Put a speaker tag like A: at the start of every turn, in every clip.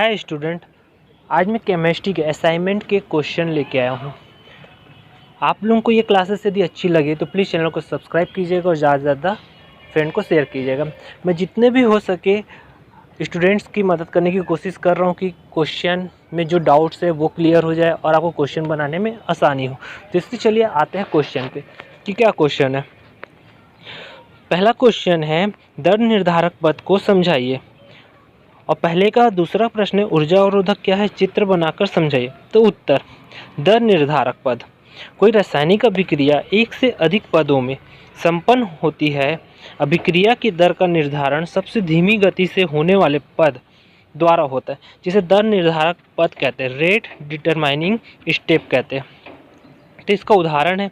A: Hi student, आज मैं chemistry के असाइनमेंट के क्वेश्चन लेके आया हूँ। आप लोगों को ये क्लासेस यदि अच्छी लगे तो प्लीज़ चैनल को सब्सक्राइब कीजिएगा और ज़्यादा से ज़्यादा फ्रेंड को शेयर कीजिएगा। मैं जितने भी हो सके स्टूडेंट्स की मदद करने की कोशिश कर रहा हूँ कि क्वेश्चन में जो डाउट्स है वो क्लियर हो जाए और आपको क्वेश्चन बनाने में आसानी हो। तो इसलिए चलिए आते हैं क्वेश्चन पे कि क्या क्वेश्चन है। पहला क्वेश्चन है, दर निर्धारक पद को समझाइए। और पहले का दूसरा प्रश्न है, ऊर्जा अवरोधक क्या है, चित्र बनाकर समझाइए। तो उत्तर, दर निर्धारक पद कोई रासायनिक अभिक्रिया एक से अधिक पदों में संपन्न होती है। अभिक्रिया की दर का निर्धारण सबसे धीमी गति से होने वाले पद द्वारा होता है, जिसे दर निर्धारक पद कहते हैं, रेट डिटरमाइनिंग स्टेप कहते हैं। तो इसका उदाहरण है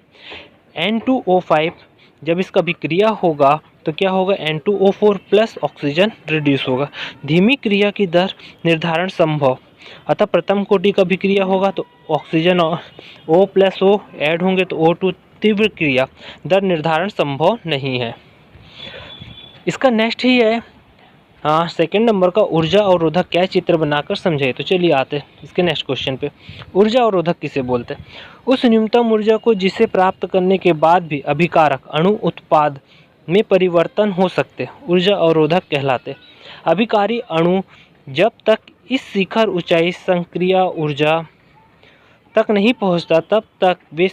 A: N2O5। जब इसका अभिक्रिया होगा तो क्या होगा, N2O4 प्लस ऑक्सीजन रिड्यूस होगा। धीमी क्रिया की दर निर्धारण संभव, अतः प्रथम कोटि का अभिक्रिया होगा तो ऑक्सीजन और O प्लस O ऐड होंगे तो O2 तीव्र क्रिया दर निर्धारण संभव नहीं है। इसका नेक्स्ट ही है सेकंड नंबर का, ऊर्जा अवरोधक क्या, चित्र बनाकर समझाइए। तो चलिए आते हैं इसके नेक्स्ट क्वेश्चन पे। ऊर्जा अवरोधक किसे बोलते हैं? उस न्यूनतम ऊर्जा को जिसे प्राप्त करने के बाद भी अभिकारक अणु उत्पाद में परिवर्तन हो सकते ऊर्जा अवरोधक कहलाते। अभिकारी अणु जब तक इस शिखर ऊंचाई संक्रिया ऊर्जा तक नहीं पहुंचता तब तक वे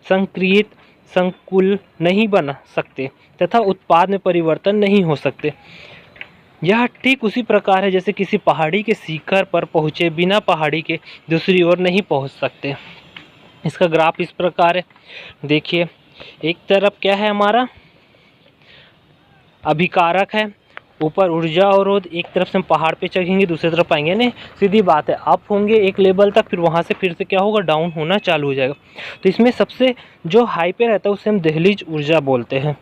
A: संक्रियित संकुल नहीं बना सकते तथा उत्पाद में परिवर्तन नहीं हो सकते। यह ठीक उसी प्रकार है जैसे किसी पहाड़ी के शिखर पर पहुँचे बिना पहाड़ी के दूसरी ओर नहीं पहुँच सकते। इसका ग्राफ इस प्रकार है, देखिए एक तरफ क्या है, हमारा अभिकारक है, ऊपर ऊर्जा अवरोध, एक तरफ से हम पहाड़ पे चढ़ेंगे दूसरी तरफ आएंगे, नहीं सीधी बात है, अप होंगे एक लेवल तक, फिर वहाँ से फिर से क्या होगा, डाउन होना चालू हो जाएगा। तो इसमें सबसे जो हाई पे रहता है उसे हम दहलीज ऊर्जा बोलते हैं।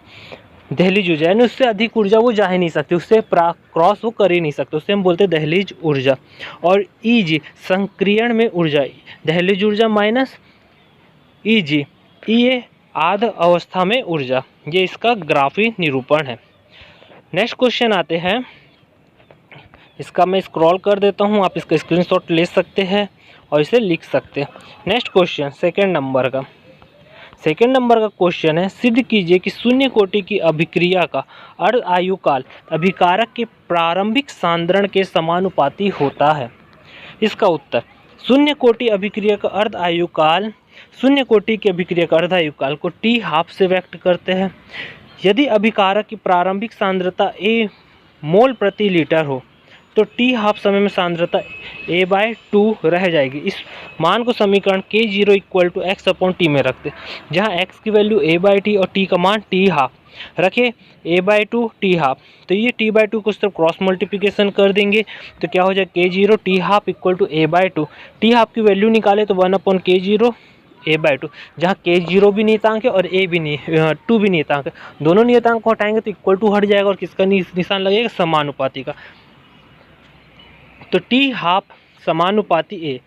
A: दहलीज ऊर्जा यानी उससे अधिक ऊर्जा वो जा ही नहीं सकती, उससे क्रॉस वो कर ही नहीं सकते, उससे हम बोलते हैं दहलीज ऊर्जा। और ईजी संक्रियण में ऊर्जा, दहलीज ऊर्जा माइनस ईजी, ये आध अवस्था में ऊर्जा। ये इसका ग्राफी निरूपण है। नेक्स्ट क्वेश्चन आते हैं, इसका मैं स्क्रॉल कर देता हूँ, आप इसका स्क्रीनशॉट ले सकते हैं और इसे लिख सकते हैं। नेक्स्ट क्वेश्चन सेकंड नंबर का क्वेश्चन है, सिद्ध कीजिए कि शून्य कोटि की अभिक्रिया का अर्ध आयुकाल अभिकारक के प्रारंभिक सांद्रण के समानुपाती होता है। इसका उत्तर, शून्य कोटि अभिक्रिया का अर्ध आयुकाल, शून्य कोटि की अभिक्रिया का अर्ध आयुकाल को T½ से व्यक्त करते हैं। यदि अभिकारक की प्रारंभिक सांद्रता A मोल प्रति लीटर हो तो T½ समय में सांद्रता A/2 रह जाएगी। इस मान को समीकरण K0 = x/T में रखते, जहां x की वैल्यू A/T और T का मान T½ रखे, A/2 T½ तो ये T/2 को सिर्फ क्रॉस मल्टीप्लिकेशन कर देंगे तो क्या हो जाए, K0 T½ = A/2। T½ की वैल्यू निकाले तो 1/K0 A/2, जहाँ K0 भी नियतांक है और A भी 2 भी नियतांक है, दोनों नियतांक को हटाएंगे तो इक्वल टू हट जाएगा और किसका निशान लगेगा, समानुपाती का। तो T½ समानुपाती A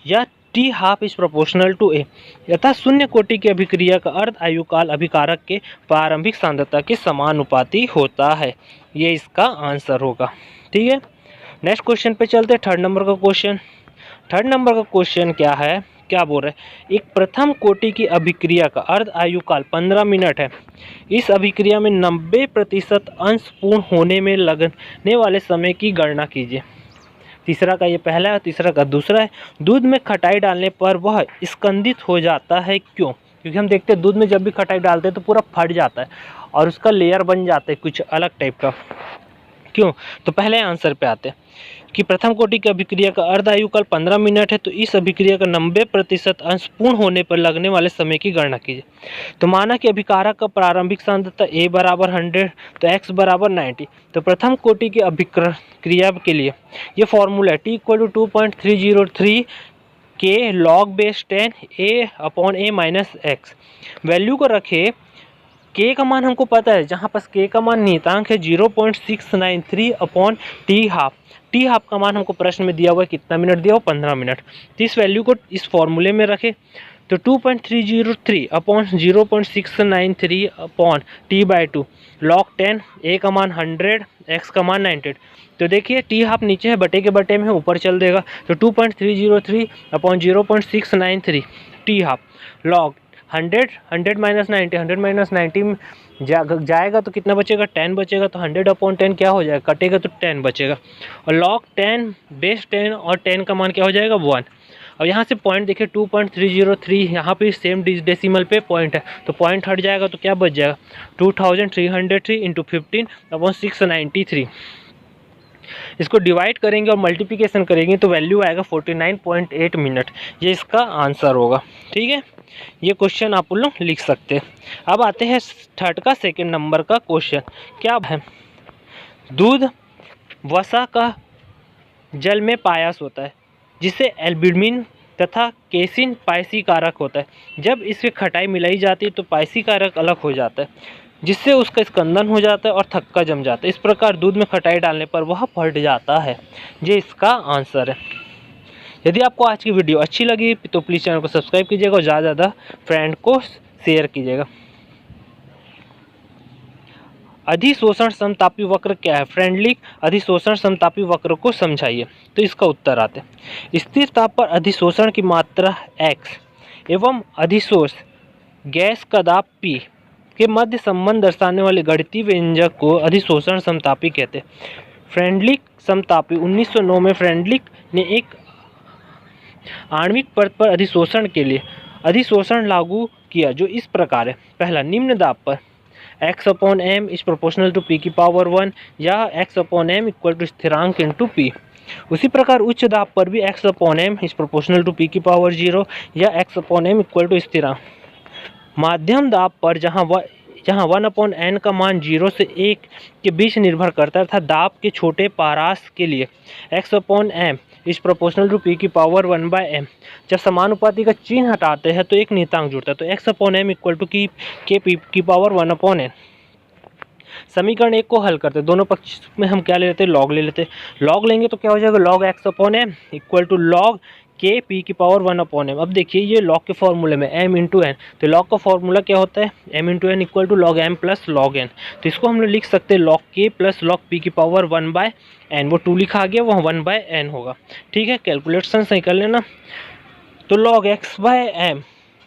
A: या T½ is proportional to A, यथा शून्य कोटि की अभिक्रिया का अर्ध आयुकाल अभिकारक के प्रारंभिक सांद्रता के समानुपाती होता है। ये इसका आंसर होगा। ठीक है, नेक्स्ट क्वेश्चन पे चलते हैं। थर्ड नंबर का क्वेश्चन क्या है, क्या बोल रहे हैं, एक प्रथम कोटि की अभिक्रिया का अर्ध आयुकाल 15 मिनट है। इस अभिक्रिया में 90% अंश पूर्ण होने में लगने वाले समय की गणना कीजिए। तीसरा का ये पहला है, तीसरा का दूसरा है। दूध में खटाई डालने पर वह स्कंदित हो जाता है, क्यों? क्योंकि हम देखते हैं दूध में जब भी खटाई डालते हैं तो पूरा फट जाता है और उसका लेयर बन जाता है कुछ अलग टाइप का, क्यों? तो पहले आंसर पे आते हैं कि प्रथम कोटि की अभिक्रिया का अर्ध आयुकाल 15 मिनट है, तो इस अभिक्रिया का 90% अंश पूर्ण होने पर लगने वाले समय की गणना कीजिए। तो माना कि अभिकारक का प्रारंभिक सांद्रता A = 100 तो x = 90। तो प्रथम कोटि की अभिक्रिया के लिए ये फॉर्मूला है, T = 2.303 K log⁻10 A/A - x। Value को रखे, K का मान हमको पता है, जहाँ पास K का मान नियतांक है 0.693/T½ T½ का मान हमको प्रश्न में दिया हुआ है, कितना मिनट दिया हुआ, 15 मिनट। तो इस वैल्यू को इस फॉर्मूले में रखे तो 2.303 upon 0.693 upon t/2 log 10 a का मान 100 x का मान 90। तो देखिए टी हाफ नीचे है, बटे के बटे में ऊपर चल देगा, तो 2.303 upon 0.693 T half log 100 minus 90, 100 minus 90 जाएगा तो कितना बचेगा, 10 बचेगा। तो 100 अपॉन 10 क्या हो जाएगा, कटेगा तो 10 बचेगा। और लॉग 10 बेस 10 और 10 का मान क्या हो जाएगा, 1। अब यहाँ से पॉइंट देखिए 2.303, यहाँ पे सेम डेसिमल पे पॉइंट है, तो पॉइंट हट जाएगा तो क्या बच जाएगा, 2303 इंटू 15 अपॉन 693। इसको डिवाइड करेंगे और मल्टीप्लिकेशन करेंगे तो वैल्यू आएगा 49.8 मिनट। ये इसका आंसर होगा। ठीक है, ये क्वेश्चन आप लोग लिख सकते हैं। अब आते हैं थर्ड का सेकंड नंबर का क्वेश्चन। क्या है, दूध वसा का जल में पायस होता है जिसे एल्ब्यूमिन तथा केसिन पायसी कारक होता है। जब इसमें खटाई मिलाई जाती है तो पायसी कारक अलग हो जाता है, जिससे उसका स्कंदन हो जाता है और थक्का जम जाता है। इस प्रकार दूध में खटाई डालने पर वह फट जाता है। ये इसका आंसर है। यदि आपको आज की वीडियो अच्छी लगी तो प्लीज़ चैनल को सब्सक्राइब कीजिएगा और ज़्यादा से ज़्यादा फ्रेंड को शेयर कीजिएगा। अधिशोषण समतापी वक्र क्या है, फ्रेंडली अधिशोषण समतापी वक्र को समझाइए। तो इसका उत्तर आते हैं, स्थिर ताप पर अधिशोषण की मात्रा x एवं अधिशोष गैस का दाब p के मध्य संबंध दर्शाने वाले गणितीय व्यंजक को अधिशोषण समतापी कहते हैं। फ्रेंडलिक समतापी 1909 में फ्रेंडलिक ने एक आणविक परत पर अधिशोषण के लिए अधिशोषण लागू किया, जो इस प्रकार है। पहला, निम्न दाब पर x upon m is proportional to p की पावर 1 या x upon m equal to स्थिरांक इंटू p। उसी प्रकार उच्च दाब पर भी x upon m is proportional to p की पावर 0 या x upon m equal to स्थिरांक। माध्यम दाब पर जहाँ 1 अपॉन n का मान 0 से 1 के बीच निर्भर करता है, तथा दाब के छोटे पारास के लिए x upon m is proportional to p की पावर 1/m। जब समानुपाती का चिन्ह हटाते हैं तो एक नियतांक जुड़ता है, तो x upon m equal to k p की पावर 1 अपॉन n। समीकरण 1 को हल करते हैं, दोनों पक्ष में हम क्या ले लेते हैं, लॉग ले लेते हैं। लॉग लेंगे तो क्या हो जाएगा, log x upon m equal to log k p की पावर 1 अपॉन m। अब देखिए ये लॉग के फॉर्मूले में m इंटू n, तो लॉग का फॉर्मूला क्या होता है, m into n equal to log m plus log n। तो इसको हम लोग लिख सकते हैं log k plus log p की पावर 1/n। वो 2 लिखा गया, वह 1/n होगा। ठीक है, कैलकुलेशन सही कर लेना। तो log x/m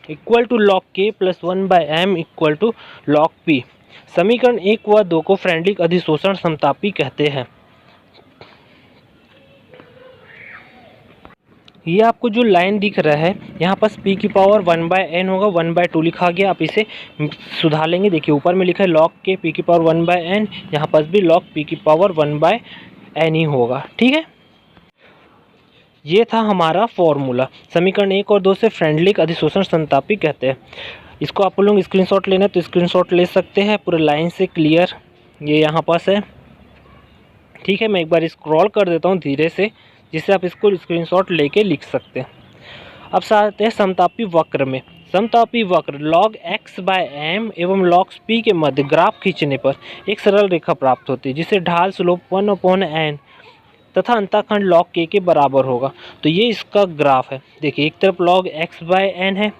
A: equal to log k plus 1/m equal to log p। समीकरण 1 व 2 को फ्रेंडलिक अधिशोषण समतापी कहते हैं। ये आपको जो लाइन दिख रहा है यहाँ पर p की पावर 1/n होगा, 1/2 लिखा गया। आप इसे सुधार लेंगे। देखिए ऊपर में लिखा है log k p की पावर 1/n, यहाँ पर भी log p की पावर 1/n ही होगा। ठीक है, ये था हमारा फॉर्मूला। समीकरण 1 और 2 से फ्रेंडलिक अधिशोषण समतापी कहते हैं। इसको आप लोग स्क्रीनशॉट लेना है तो स्क्रीनशॉट ले सकते हैं, पूरे लाइन से क्लियर ये यहाँ पास है। ठीक है, मैं एक बार स्क्रॉल कर देता हूँ धीरे से, जिससे आप इसको स्क्रीनशॉट लेके लिख सकते हैं। अब आते हैं समतापी वक्र में। समतापी वक्र log x/m एवं log p के मध्य ग्राफ खींचने पर एक सरल रेखा प्राप्त होती है, जिसे ढाल स्लोप 1 अपॉन n तथा अंतःखंड log k के बराबर होगा। तो ये इसका ग्राफ है। देखिए एक तरफ log x/n है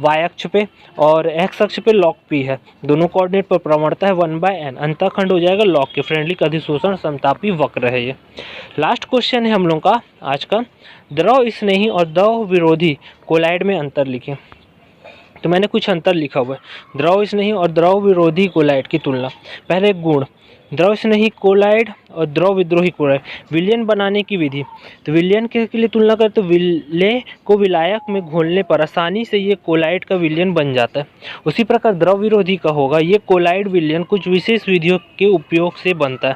A: y अक्ष पे, और x अक्ष पे log p है। दोनों कोऑर्डिनेट पर प्रवणता है 1/n। अंतःखंड हो जाएगा log k। फ्रेंडलिक अधिशोषण समतापी वक्र है ये। लास्ट क्वेश्चन है हम लोग का आज का, द्रव स्नेही और द्रव विरोधी कोलाइड में अंतर लिखें। तो मैंने कुछ अंतर लिखा हुआ है, द्रव स्नेही और द्रव विरोधी कोलाइड की तुलना। पहले गुण, द्रव स्नेही कोलाइड और द्रव विद्रोही कोलाइड। विलयन बनाने की विधि, तो विलयन के लिए तुलना करें तो विलय को विलायक में घोलने पर आसानी से ये कोलाइड का विलयन बन जाता है। उसी प्रकार द्रव विरोधी का होगा, ये कोलाइड विलयन कुछ विशेष विधियों के उपयोग से बनता है।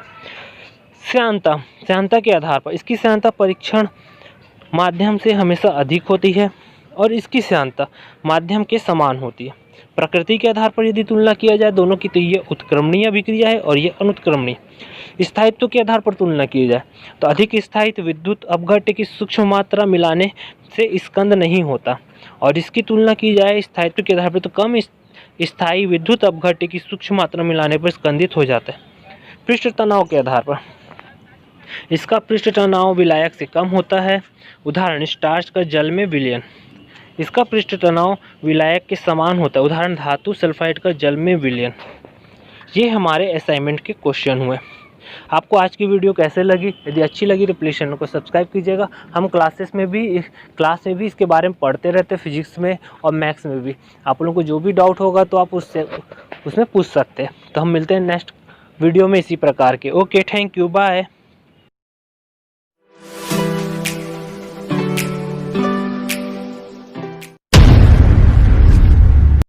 A: श्यानता के आधार पर इसकी श्यानता परीक्षण माध्यम से हमेशा अधिक होती है और इसकी श्यानता माध्यम के समान होती है। प्रकृति के आधार पर यदि तुलना किया जाए दोनों की, तो ये उत्क्रमणीय अभिक्रिया है और ये अनुत्क्रमणीय। स्थायित्व के आधार पर तुलना की जाए तो अधिक स्थायित्व विद्युत अपघट्य की सूक्ष्म मात्रा मिलाने से स्कंद नहीं होता, और इसकी तुलना की जाए स्थायित्व के आधार पर तो कम स्थायी विद्युत अपघट्य की सूक्ष्म मात्रा मिलाने पर स्कंदित हो जाता है। पृष्ठ तनाव के आधार पर इसका पृष्ठ तनाव विलायक से कम होता है। उदाहरण, स्टार्च का जल में विलयन। इसका पृष्ठ तनाव विलायक के समान होता है। उदाहरण धातु सल्फाइड का जल में विलयन। ये हमारे असाइनमेंट के क्वेश्चन हुए। आपको आज की वीडियो कैसे लगी? यदि अच्छी लगी तो प्लीज़ चैनल को सब्सक्राइब कीजिएगा। हम क्लास में भी इसके बारे में पढ़ते रहते हैं, फिजिक्स में और मैथ्स में भी। आप लोगों को जो भी डाउट होगा तो आप उसमें पूछ सकते हैं। तो हम मिलते हैं नेक्स्ट वीडियो में इसी प्रकार के। Okay, thank you, bye.